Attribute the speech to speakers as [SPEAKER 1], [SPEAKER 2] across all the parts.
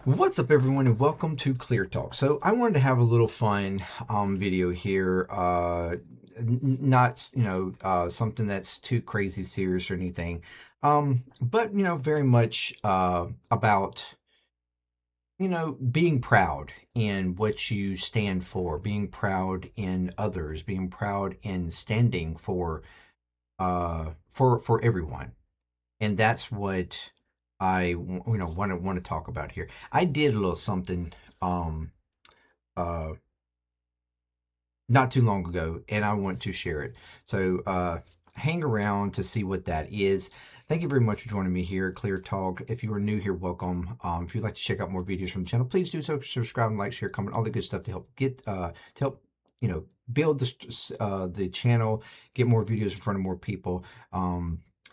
[SPEAKER 1] What's up, everyone, and welcome to ClearTalk. So I wanted to have a little fun video here. Not something that's too crazy serious or anything, but very much about being proud in what you stand for, being proud in others, being proud in standing for everyone. And that's what I want to talk about here. I did a little something um uh not too long ago, and I want to share it. So hang around to see what that is. Thank you very much for joining me here, Clear Talk. If you are new here, welcome. If you'd like to check out more videos from the channel, please do so. Subscribe, and like, share, comment, all the good stuff to help build the channel, get more videos in front of more people.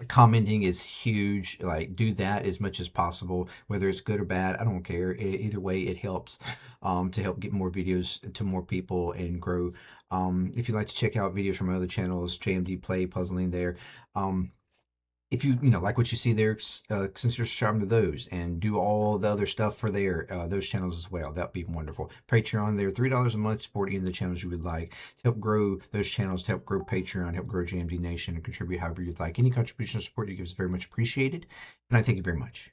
[SPEAKER 1] Commenting is huge. Like, do that as much as possible, whether it's good or bad. I don't care. Either way, it helps to help get more videos to more people and grow. If you'd like to check out videos from other channels, JMDPLAY, puzzling there. If you like what you see there, consider subscribing to those and do all the other stuff for those channels as well. That'd be wonderful. Patreon there, $3 a month, support any of the channels you would like to help grow those channels, to help grow Patreon, help grow JMD Nation, and contribute however you'd like. Any contribution or support you give is very much appreciated, and I thank you very much.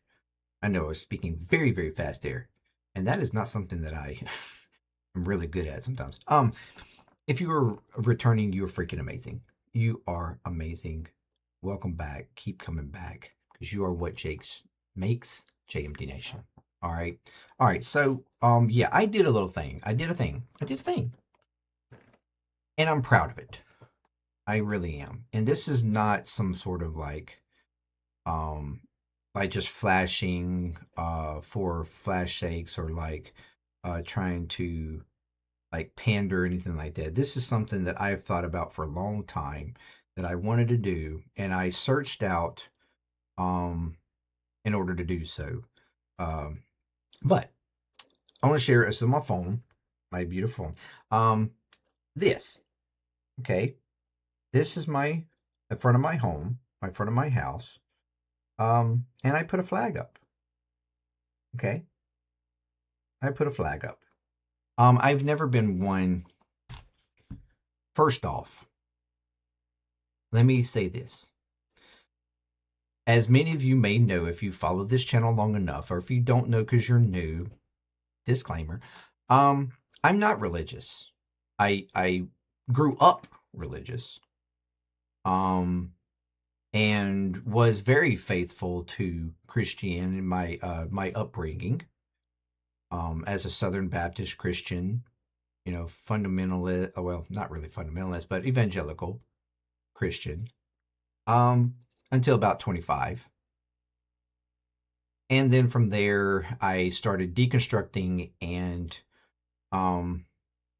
[SPEAKER 1] I know I was speaking very, very fast there, and that is not something that I am really good at sometimes. If you are returning, you're freaking amazing. You are amazing. Welcome back. Keep coming back, because you are what makes JMD Nation. All right. All right. So, yeah, I did a little thing. I did a thing. And I'm proud of it. I really am. And this is not some sort of like just flashing for flash sakes, or like trying to like pander or anything like that. This is something that I've thought about for a long time, that I wanted to do, and I searched out in order to do so. But I want to share this on my phone, my beautiful phone. This, okay, this is my in front of my home, my front of my house, and I put a flag up. Okay, I put a flag up. I've never been one. First off, let me say this. As many of you may know, if you follow this channel long enough, or if you don't know because you're new, disclaimer, I'm not religious. I grew up religious, and was very faithful to Christianity in my upbringing, as a Southern Baptist Christian, fundamentalist, well, not really fundamentalist, but evangelical Christian, until about 25. And then from there, I started deconstructing, and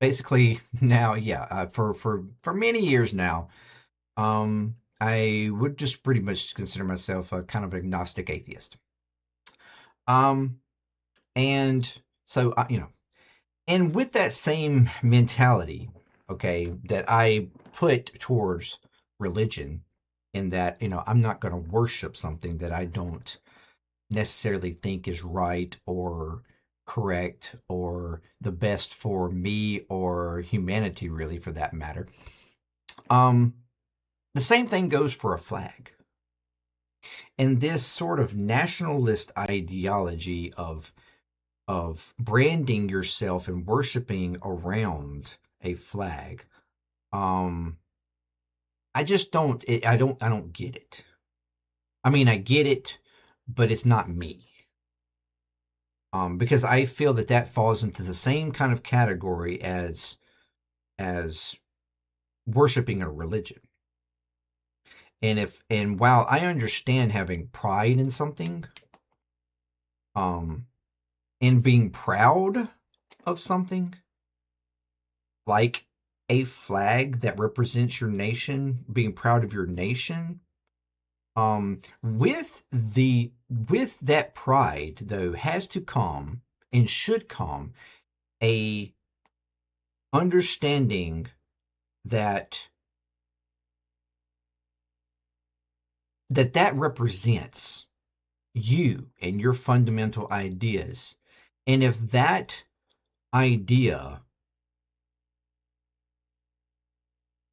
[SPEAKER 1] basically now, yeah, for many years now, I would just pretty much consider myself a kind of agnostic atheist. And so, and with that same mentality, okay, that I put towards religion, in that, I'm not going to worship something that I don't necessarily think is right or correct or the best for me or humanity, really, for that matter. The same thing goes for a flag. And this sort of nationalist ideology of branding yourself and worshiping around a flag, I just don't. I don't get it. I mean, I get it, but it's not me. Because I feel that falls into the same kind of category as worshiping a religion. And while I understand having pride in something, and being proud of something, like a flag that represents your nation, being proud of your nation, with that pride, though, has to come and should come a understanding that represents you and your fundamental ideas, And if that idea,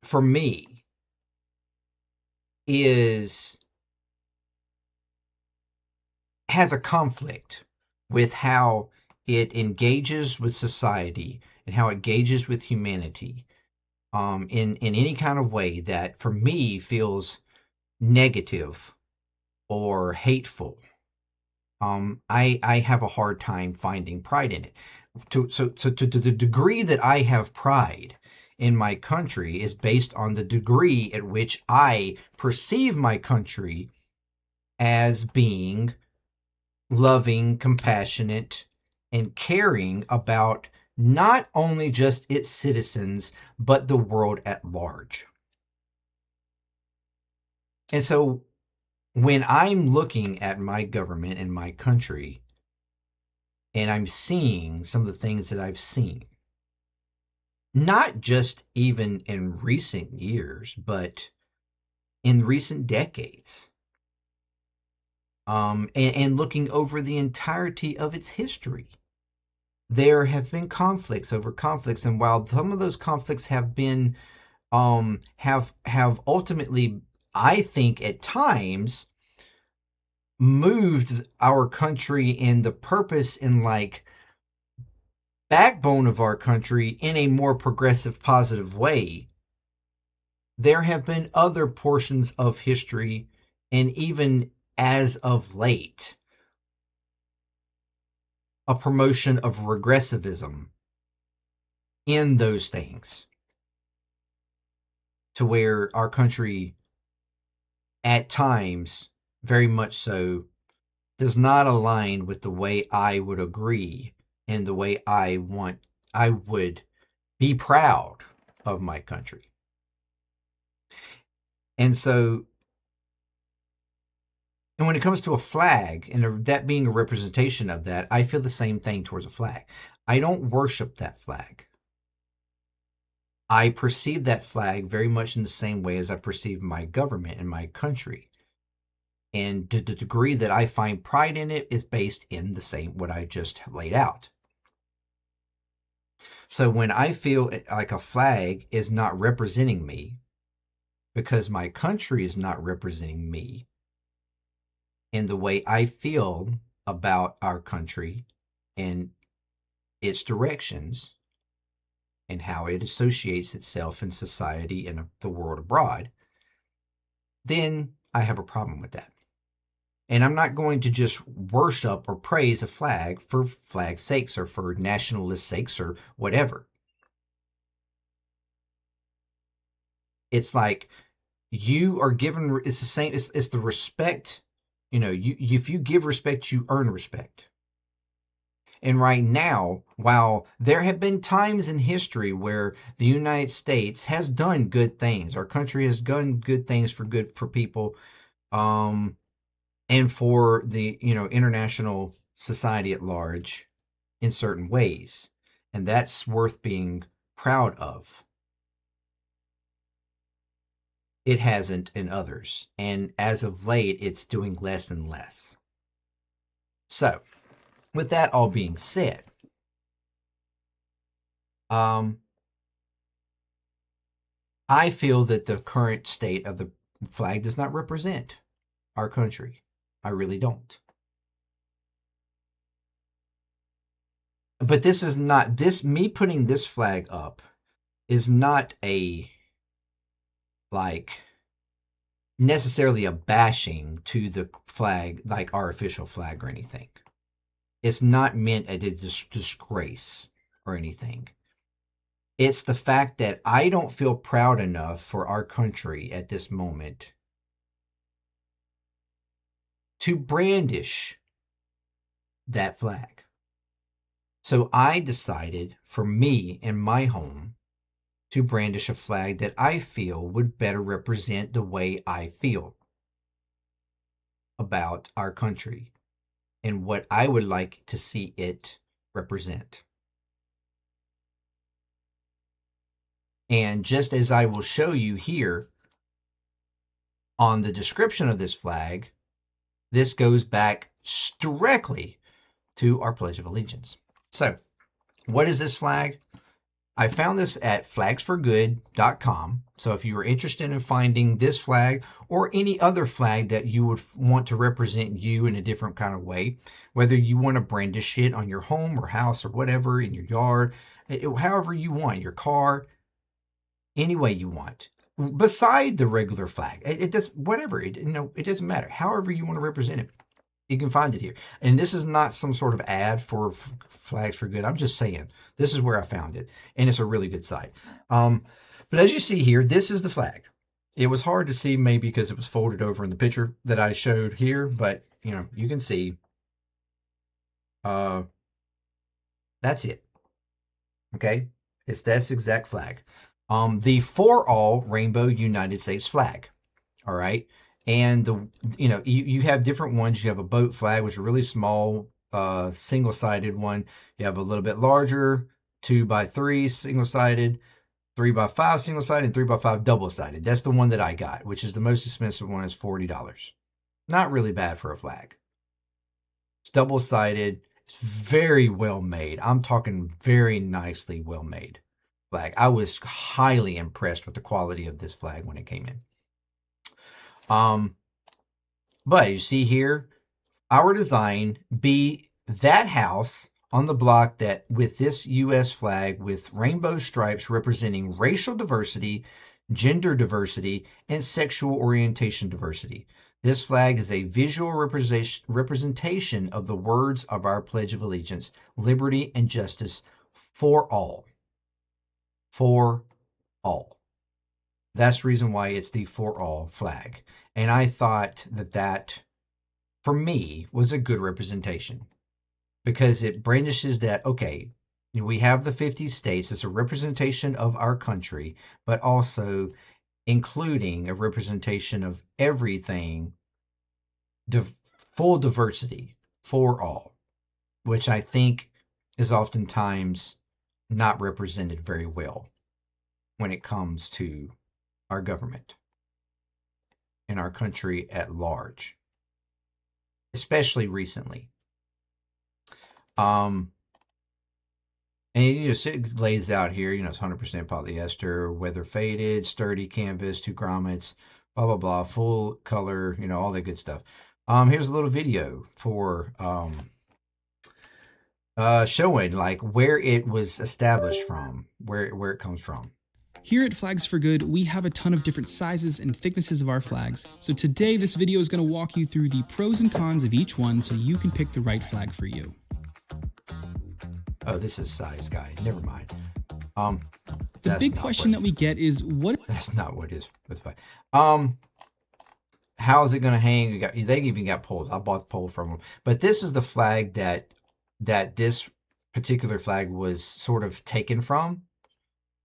[SPEAKER 1] for me, has a conflict with how it engages with society and how it engages with humanity, in any kind of way that for me feels negative or hateful, I have a hard time finding pride in it. So to the degree that I have pride in my country is based on the degree at which I perceive my country as being loving, compassionate, and caring about not only just its citizens, but the world at large. And so when I'm looking at my government and my country, and I'm seeing some of the things that I've seen, not just even in recent years, but in recent decades, and looking over the entirety of its history, there have been conflicts over conflicts. And while some of those conflicts have been, have ultimately, I think at times, moved our country and the purpose and like backbone of our country in a more progressive, positive way, there have been other portions of history, and even as of late, a promotion of regressivism in those things, to where our country at times, very much so, does not align with the way I would agree and the way I would be proud of my country. And so, and when it comes to a flag and that being a representation of that, I feel the same thing towards a flag. I don't worship that flag. I perceive that flag very much in the same way as I perceive my government and my country. And to the degree that I find pride in it is based in the same, what I just laid out. So when I feel like a flag is not representing me, because my country is not representing me in the way I feel about our country and its directions and how it associates itself in society and the world abroad, then I have a problem with that. And I'm not going to just worship or praise a flag for flag's sakes or for nationalist sakes or whatever. It's like you are given, it's the same, it's the respect. You know, if you give respect, you earn respect. And right now, while there have been times in history where the United States has done good things, our country has done good things for people, and for the international society at large in certain ways, and that's worth being proud of. It hasn't in others, and as of late, it's doing less and less. So, with that all being said, I feel that the current state of the flag does not represent our country. I really don't. But this is not, me putting this flag up is not necessarily a bashing to the flag, like our official flag or anything. It's not meant as a disgrace or anything. It's the fact that I don't feel proud enough for our country at this moment to brandish that flag. So I decided for me in my home to brandish a flag that I feel would better represent the way I feel about our country and what I would like to see it represent. And just as I will show you here on the description of this flag, this goes back directly to our Pledge of Allegiance. So, what is this flag? I found this at flagsforgood.com. So if you were interested in finding this flag or any other flag that you would want to represent you in a different kind of way, whether you want to brandish it on your home or house or whatever, in your yard, however you want, your car, any way you want, beside the regular flag, it does whatever, it doesn't matter. However you want to represent it, you can find it here. And this is not some sort of ad for Flags for Good. I'm just saying, this is where I found it. And it's a really good site. But as you see here, this is the flag. It was hard to see maybe because it was folded over in the picture that I showed here. But, you can see. That's it. Okay? It's this exact flag. The For All Rainbow United States flag. All right? And you have different ones. You have a boat flag, which is a really small, single-sided one. You have a little bit larger, 2x3 single-sided, 3x5 single-sided, and 3x5 double-sided. That's the one that I got, which is the most expensive one. Is $40. Not really bad for a flag. It's double-sided. It's very well made. I'm talking very nicely well made flag. I was highly impressed with the quality of this flag when it came in. But you see here, our design be that house on the block that with this U.S. flag with rainbow stripes representing racial diversity, gender diversity, and sexual orientation diversity. This flag is a visual representation of the words of our Pledge of Allegiance, liberty and justice for all. For all. That's the reason why it's the For All flag. And I thought that, for me, was a good representation. Because it brandishes that, okay, we have the 50 states. It's a representation of our country, but also including a representation of everything, full diversity for all, which I think is oftentimes not represented very well when it comes to our government and our country at large, especially recently. And it lays out here, it's 100% polyester, weather faded, sturdy canvas, 2 grommets, blah blah blah, full color, all that good stuff. Here's a little video for showing like where it was established from, where it comes from.
[SPEAKER 2] Here at Flags for Good, we have a ton of different sizes and thicknesses of our flags. So today, this video is going to walk you through the pros and cons of each one so you can pick the right flag for you.
[SPEAKER 1] Oh, this is size guide. Never mind.
[SPEAKER 2] The big question that we get is what?
[SPEAKER 1] That's not what is. That's fine. How is it going to hang? They even got poles. I bought the pole from them. But this is the flag that this particular flag was sort of taken from.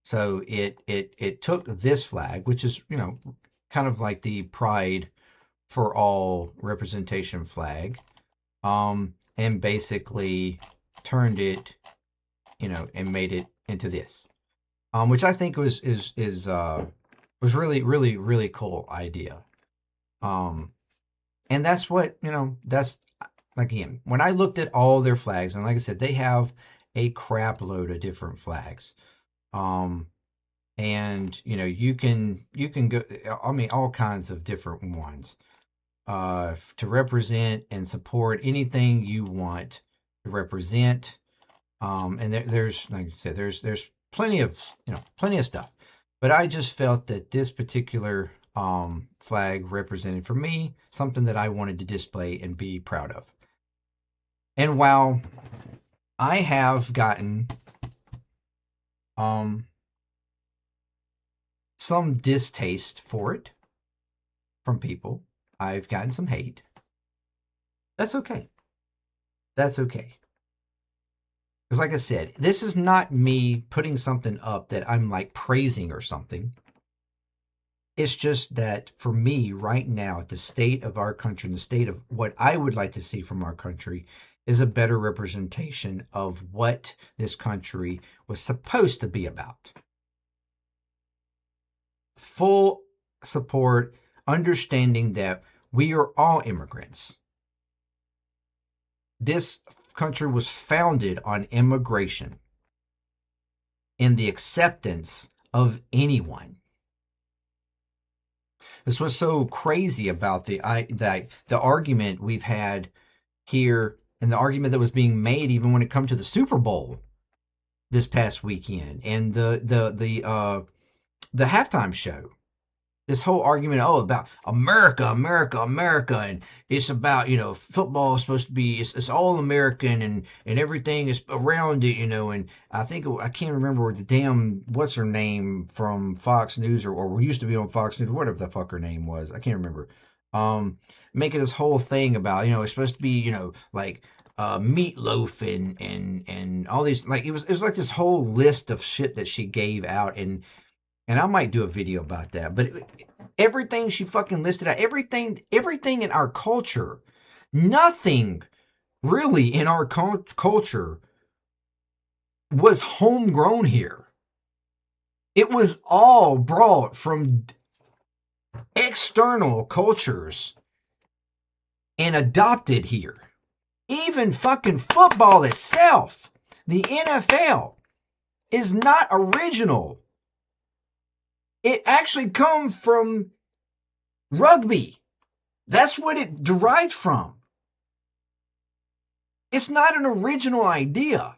[SPEAKER 1] So it took this flag, which is, kind of like the Pride for All representation flag, and basically turned it, and made it into this, which I think was really, really, really cool idea. And that's what, that's, again, when I looked at all their flags, and like I said, they have a crap load of different flags. And you can go, all kinds of different ones, to represent and support anything you want to represent. And there's, like I said, there's plenty of stuff, but I just felt that this particular, flag represented for me something that I wanted to display and be proud of. And while I have gotten, some distaste for it from people, I've gotten some hate. That's okay. That's okay. Because like I said, this is not me putting something up that I'm like praising or something. It's just that for me right now, at the state of our country and the state of what I would like to see from our country is a better representation of what this country was supposed to be about. Full support, understanding that we are all immigrants. This country was founded on immigration and the acceptance of anyone. This was so crazy about the argument we've had here, and the argument that was being made even when it comes to the Super Bowl this past weekend, and the halftime show. This whole argument, about America, America, America, and it's about, football is supposed to be, it's all American, and everything is around it, and I can't remember the damn, what's her name from Fox News, or used to be on Fox News, whatever the fuck her name was, I can't remember, making this whole thing about, it's supposed to be, like, meatloaf and all these, like, it was like this whole list of shit that she gave out, and I might do a video about that. But everything she fucking listed out, everything in our culture, nothing really in our culture was homegrown here. It was all brought from external cultures and adopted here. Even fucking football itself, the NFL, is not original. It actually comes from rugby. That's what it derived from. It's not an original idea.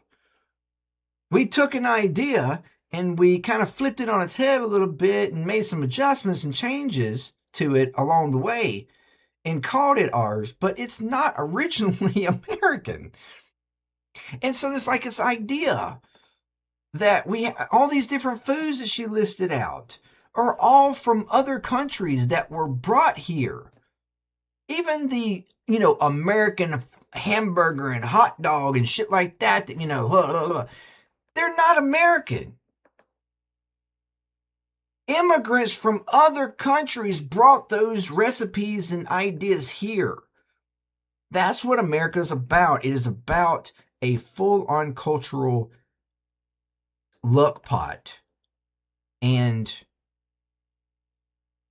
[SPEAKER 1] We took an idea and we kind of flipped it on its head a little bit and made some adjustments and changes to it along the way and called it ours, but it's not originally American. And so there's like this idea that all these different foods that she listed out are all from other countries that were brought here. Even the, American hamburger and hot dog and shit like that, they're not American. Immigrants from other countries brought those recipes and ideas here. That's what America's about. It is about a full-on cultural luck pot. And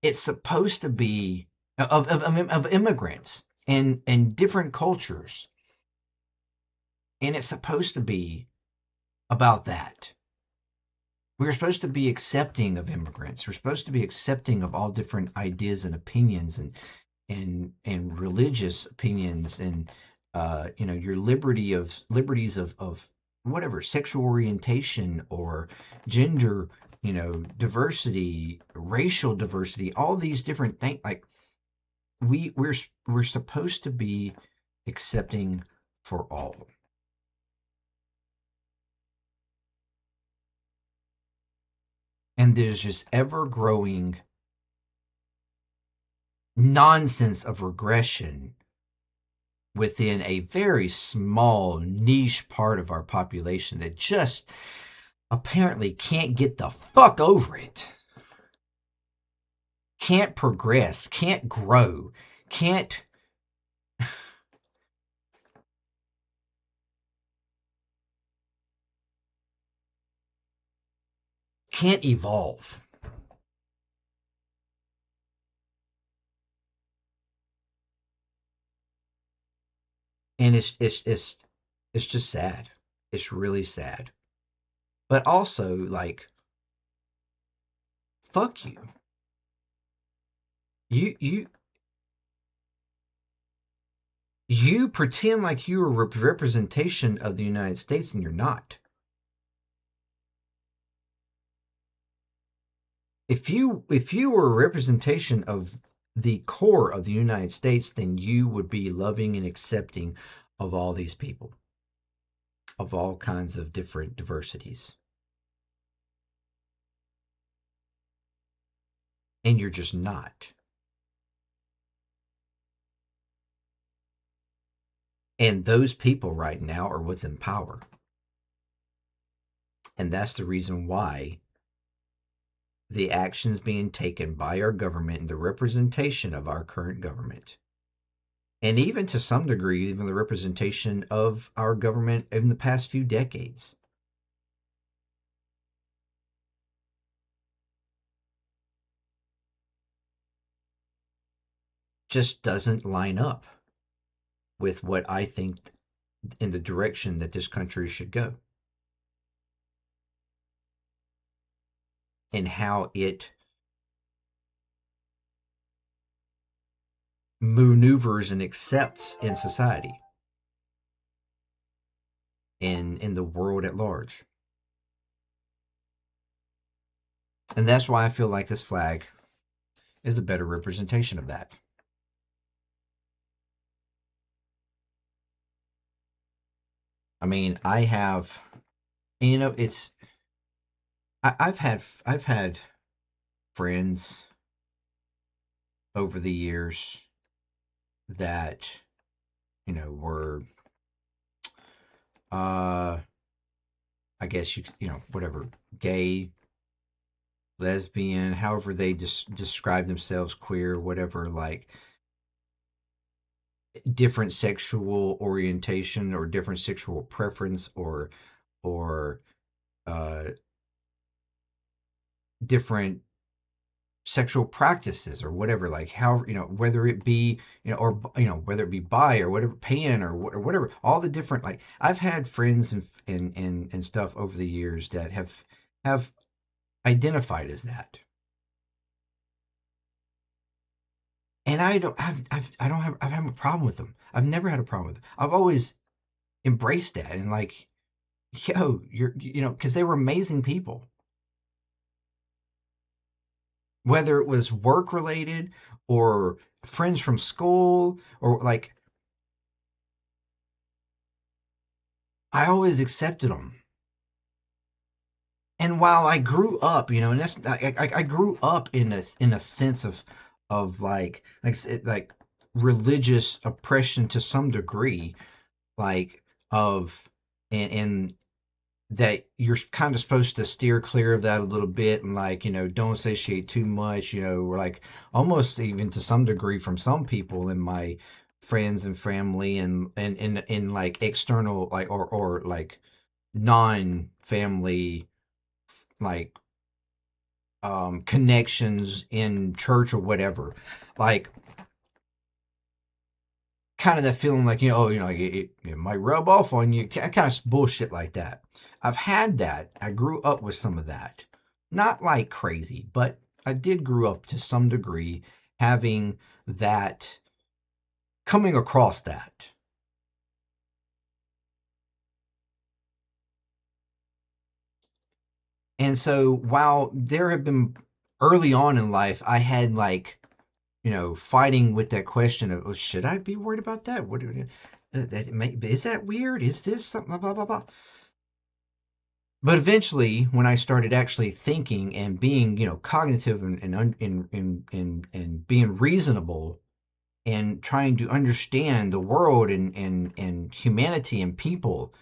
[SPEAKER 1] it's supposed to be of immigrants and different cultures. And it's supposed to be about that. We're supposed to be accepting of immigrants. We're supposed to be accepting of all different ideas and opinions and religious opinions and your liberties of whatever, sexual orientation or gender, diversity, racial diversity, all these different things. Like we're supposed to be accepting for all. And there's just ever-growing nonsense of regression within a very small niche part of our population that just apparently can't get the fuck over it. Can't progress, can't grow, can't evolve. And it's just sad. It's really sad. But also, like, fuck you. You pretend like you're a representation of the United States and you're not. If you were a representation of the core of the United States, then you would be loving and accepting of all these people, of all kinds of different diversities. And you're just not. And those people right now are what's in power. And that's the reason why the actions being taken by our government and the representation of our current government, and even to some degree, even the representation of our government in the past few decades, just doesn't line up with what I think in the direction that this country should go, and how it maneuvers and accepts in society and in the world at large. And that's why I feel like this flag is a better representation of that. I mean, I have, you know, it's I've had friends over the years that, you know, were I guess you know, whatever, gay, lesbian, however they just describe themselves, queer, whatever, like different sexual orientation or different sexual preference or uh different sexual practices or whatever, like how, you know, whether it be, you know, or, you know, whether it be bi or whatever, pan or whatever, all the different, like I've had friends and stuff over the years that have identified as that, and I don't have, I have a problem with them. I've never had a problem with them. I've always embraced that, and like, yo, you're, you know, because they were amazing people, whether it was work related or friends from school or like, I always accepted them. And while I grew up, you know, and that's I grew up in a sense of like religious oppression to some degree, like of and that you're kind of supposed to steer clear of that a little bit, and like, you know, don't satiate too much, you know, or like almost even to some degree from some people in my friends and family and in like external, like, or like non-family, like connections in church or whatever, like kind of that feeling like, you know, oh, you know, it might rub off on you, kind of bullshit like that. I've had that. I grew up with some of that, not like crazy, but I did grew up to some degree having that, coming across that. And so while there have been early on in life, I had like, you know, fighting with that question of, oh, should I be worried about that? What is that weird? Is this something? Blah, blah, blah, blah. But eventually, when I started actually thinking and being, you know, cognitive and being reasonable and trying to understand the world and humanity and people,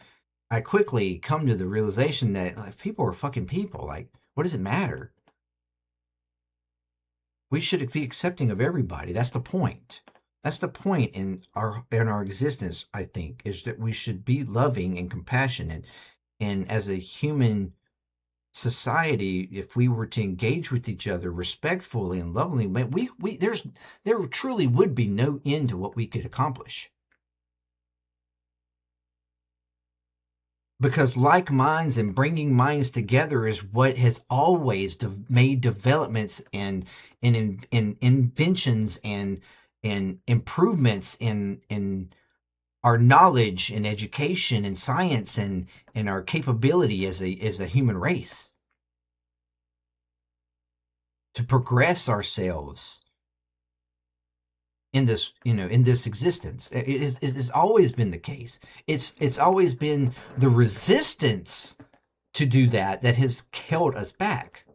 [SPEAKER 1] I quickly come to the realization that, like, people are fucking people. Like, what does it matter? We should be accepting of everybody. That's the point. That's the point in our existence, I think, is that we should be loving and compassionate. And as a human society, if we were to engage with each other respectfully and lovingly, there truly would be no end to what we could accomplish. Because like minds and bringing minds together is what has always made developments and inventions and improvements in our knowledge and education and science and our capability as a human race to progress ourselves in this, you know, in this existence. It has always been the case. It's always been the resistance to do that has held us back.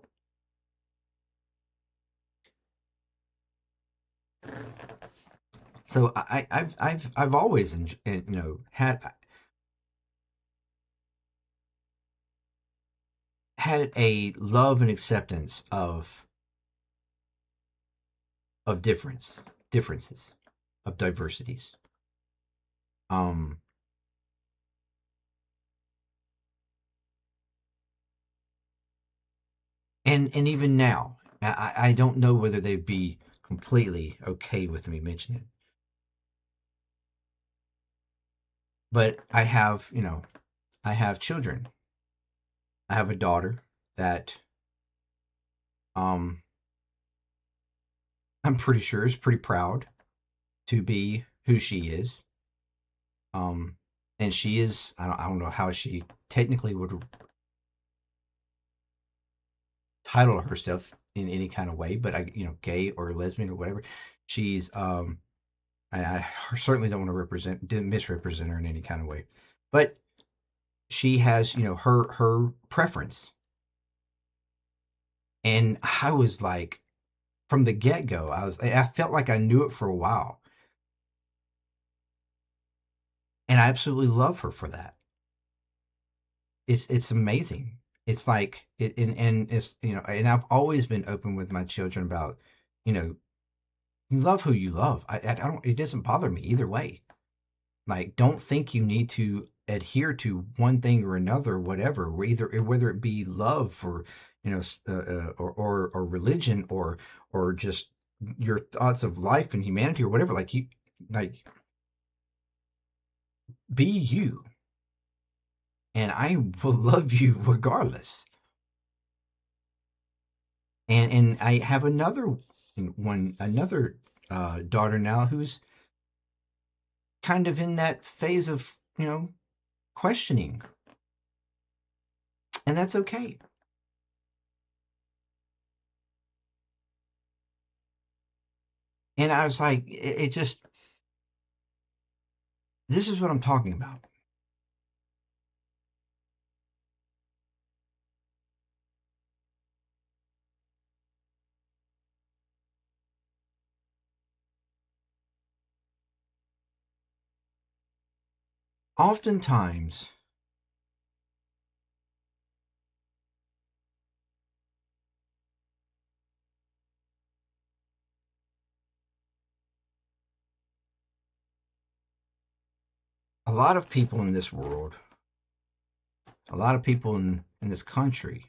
[SPEAKER 1] So I've always, you know, had a love and acceptance of differences, of diversities. Um, and even now, I don't know whether they'd be completely okay with me mentioning it. But I have, I have children. I have a daughter that um I'm pretty sure is pretty proud to be who she is. Um and she is, I don't know how she technically would title herself in any kind of way, but gay or lesbian or whatever. She's I certainly don't want to misrepresent her in any kind of way, but she has, her preference. And I was like, from the get go, I felt like I knew it for a while, and I absolutely love her for that. It's amazing. It's like it, and it's and I've always been open with my children about, you know, you love who you love. I don't. It doesn't bother me either way. Like, don't think you need to adhere to one thing or another, whatever, whether it be love or or religion or just your thoughts of life and humanity or whatever. Like be you, and I will love you regardless. And I have another daughter now who's kind of in that phase of questioning, and that's okay. And I was like, it just, this is what I'm talking about. Oftentimes, a lot of people in this world, a lot of people in this country,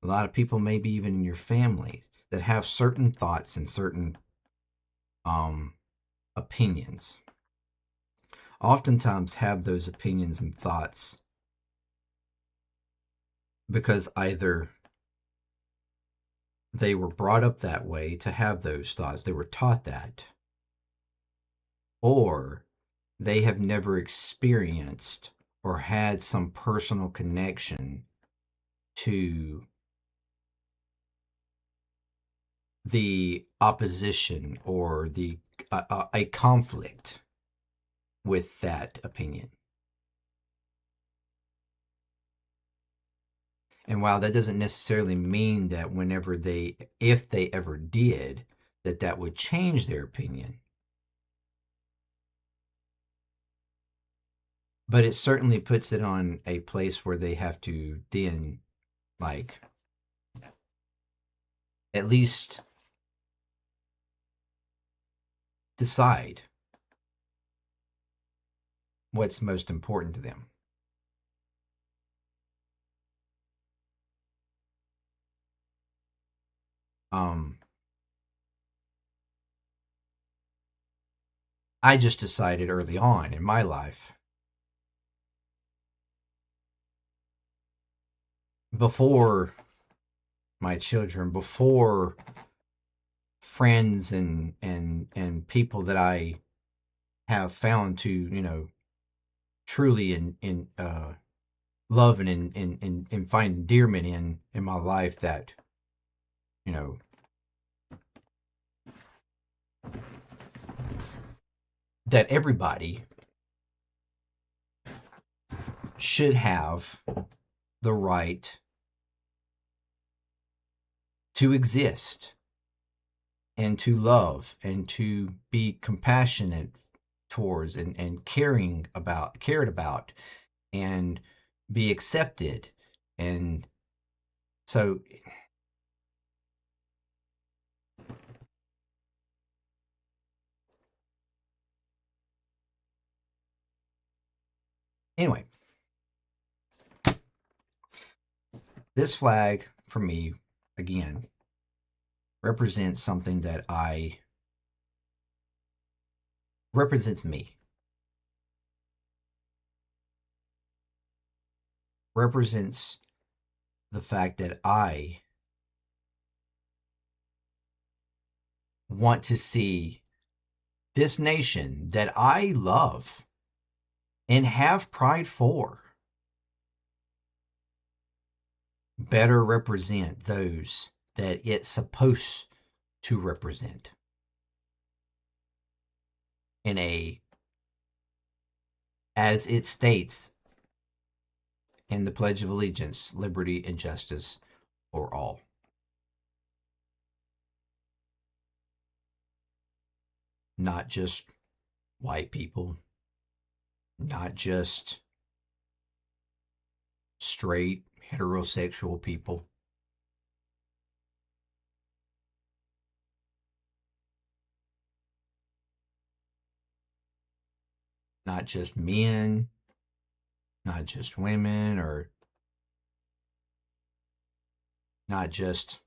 [SPEAKER 1] a lot of people maybe even in your family that have certain thoughts and certain um, opinions, oftentimes have those opinions and thoughts because either they were brought up that way to have those thoughts, they were taught that, or they have never experienced or had some personal connection to the opposition or a conflict with that opinion. And while that doesn't necessarily mean that if they ever did, that would change their opinion, but it certainly puts it on a place where they have to then, like, at least decide what's most important to them. I just decided early on in my life, before my children, before friends and people that I have found to truly in love and in find endearment in my life, that you know that everybody should have the right to exist and to love and to be compassionate towards and cared about and be accepted. And so anyway, this flag for me, again, represents something that represents me. represents the fact that I want to see this nation that I love and have pride for better represent those that it's supposed to represent in as it states in the Pledge of Allegiance, liberty and justice for all. Not just white people, not just straight heterosexual people, not just men, not just women, or not just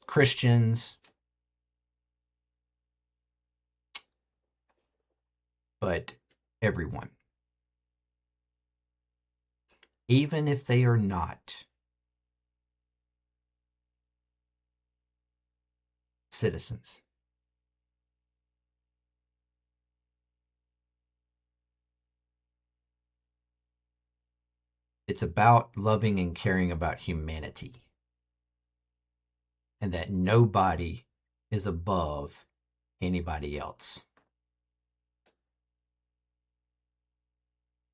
[SPEAKER 1] Christians, but everyone. Even if they are not citizens. It's about loving and caring about humanity. And that nobody is above anybody else.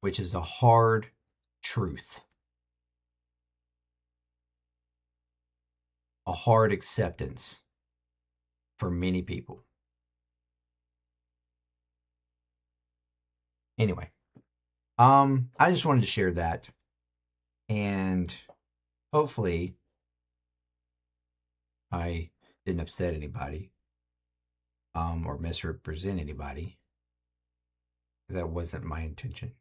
[SPEAKER 1] Which is a hard truth. A hard acceptance for many people. Anyway, I just wanted to share that, and hopefully I didn't upset anybody, or misrepresent anybody. That wasn't my intention.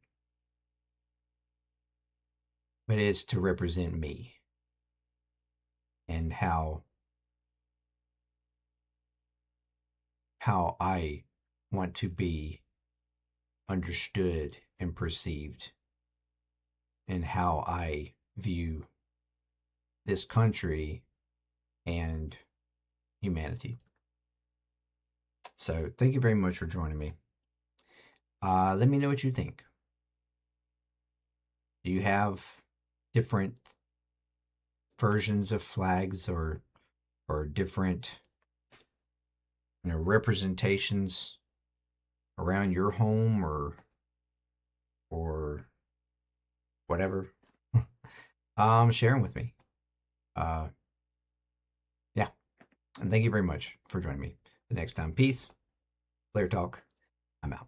[SPEAKER 1] But it's to represent me and how I want to be understood and perceived, and how I view this country and humanity. So thank you very much for joining me. Let me know what you think. Do you have different versions of flags or different representations around your home or whatever? Share them with me. Yeah. And thank you very much for joining me. The next time, peace. ClearTalk. I'm out.